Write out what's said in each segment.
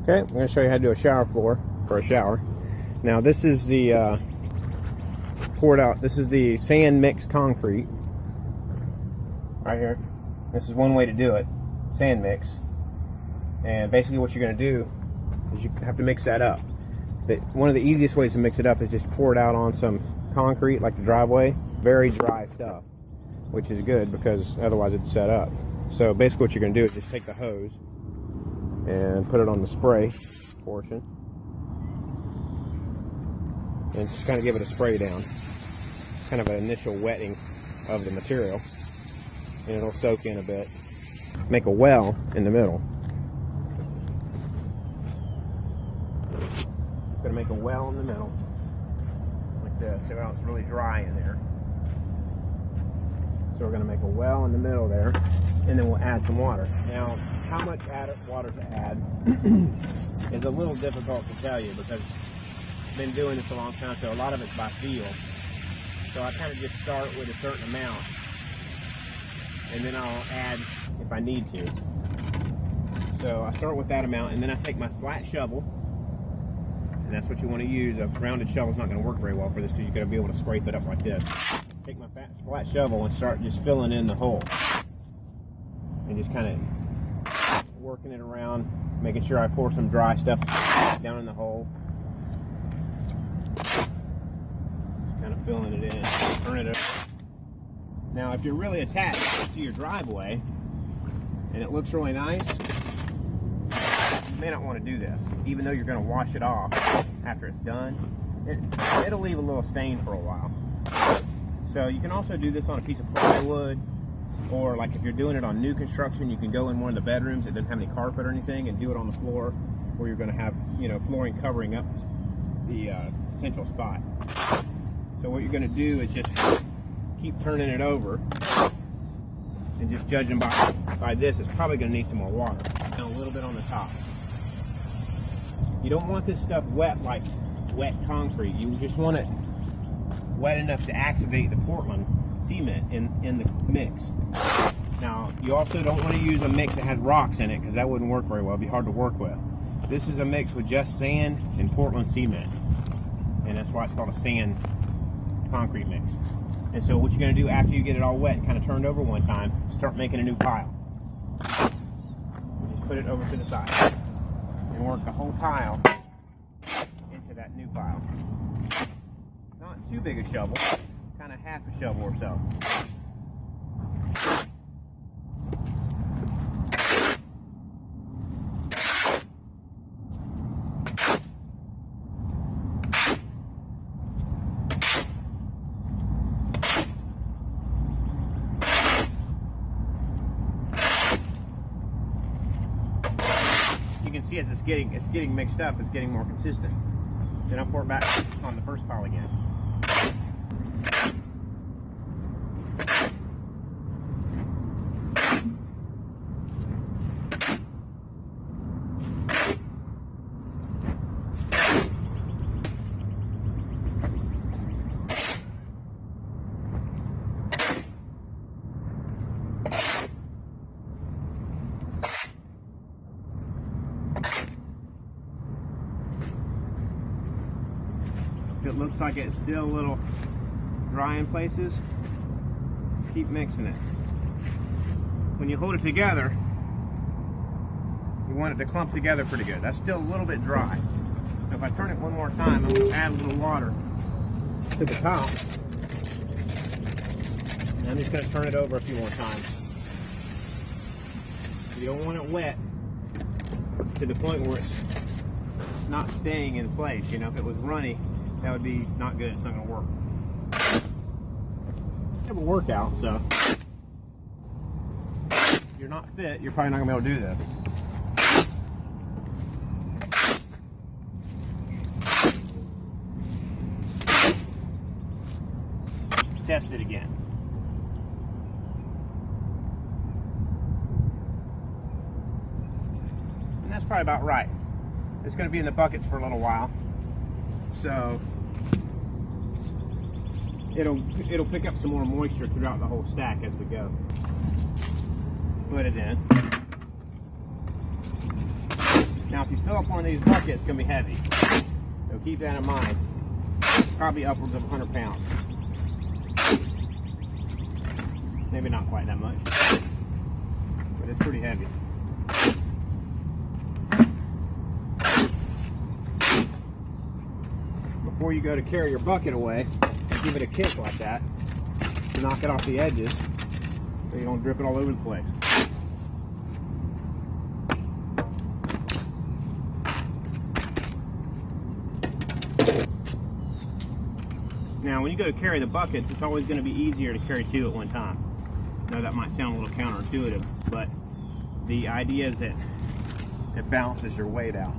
Okay, I'm going to show you how to do a shower floor for a shower. Now this is the poured out, this is the sand mixed concrete right here. This is one way to do it, sand mix. And basically what you're going to do is you have to mix that up. But one of the easiest ways to mix it up is just pour it out on some concrete like the driveway. Very dry stuff, which is good because otherwise it'd set up. So basically what you're going to do is just take the hose and put it on the spray portion and just kind of give it a spray down. Kind of an initial wetting of the material, and it'll soak in a bit. Make a well in the middle. Just gonna make a well in the middle like this. See how it's really dry in there. So we're gonna make a well in the middle there, and then we'll add some water. Now, how much water to add is a little difficult to tell you because I've been doing this a long time, so a lot of it's by feel. So I kind of just start with a certain amount, and then I'll add if I need to. So I start with that amount, and then I take my flat shovel, and that's what you want to use. A rounded shovel is not going to work very well for this because you're going to be able to scrape it up like this. Take my flat shovel and start just filling in the hole, and just kind of working it around, making sure I pour some dry stuff down in the hole. Filling it in, turn it over. Now, if you're really attached to your driveway and it looks really nice, you may not want to do this, even though you're going to wash it off after it's done. It'll leave a little stain for a while. So you can also do this on a piece of plywood, or like if you're doing it on new construction, you can go in one of the bedrooms that doesn't have any carpet or anything and do it on the floor where you're going to have, you know, flooring covering up the potential spot. So what you're going to do is just keep turning it over, and just judging by this, it's probably going to need some more water. And a little bit on the top. You don't want this stuff wet like wet concrete. You just want it wet enough to activate the Portland cement in the mix. Now, you also don't want to use a mix that has rocks in it because that wouldn't work very well. It'd be hard to work with. This is a mix with just sand and Portland cement, and that's why it's called a sand concrete mix. And so what you're going to do after you get it all wet and kind of turned over one time, start making a new pile. Just put it over to the side and work the whole pile into that new pile. Not too big a shovel, kind of half a shovel or so. You can see as it's getting mixed up, it's getting more consistent. Then I'll pour it back on the first pile again. It looks like it's still a little dry in places, keep mixing it. When you hold it together, you want it to clump together pretty good. That's still a little bit dry. So if I turn it one more time, I'm going to add a little water to the top. And I'm just going to turn it over a few more times. You don't want it wet to the point where it's not staying in place. You know, if it was runny, that would be not good. It's not going to work. It's a workout, so if you're not fit, you're probably not going to be able to do this. Test it again. And that's probably about right. It's going to be in the buckets for a little while. So it'll pick up some more moisture throughout the whole stack as we go. Put it in. Now if you fill up one of these buckets, it's going to be heavy. So keep that in mind. Probably upwards of 100 pounds. Maybe not quite that much, but it's pretty heavy. Before you go to carry your bucket away, give it a kick like that to knock it off the edges so you don't drip it all over the place. Now when you go to carry the buckets, it's always going to be easier to carry two at one time. I know that might sound a little counterintuitive, but the idea is that it balances your weight out.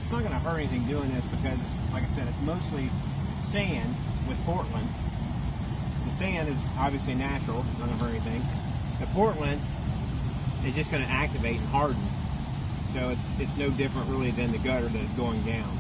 It's not going to hurt anything doing this because, like I said, it's mostly sand with Portland. The sand is obviously natural, it's not going to hurt anything. The Portland is just going to activate and harden. So it's no different really than the gutter that is going down.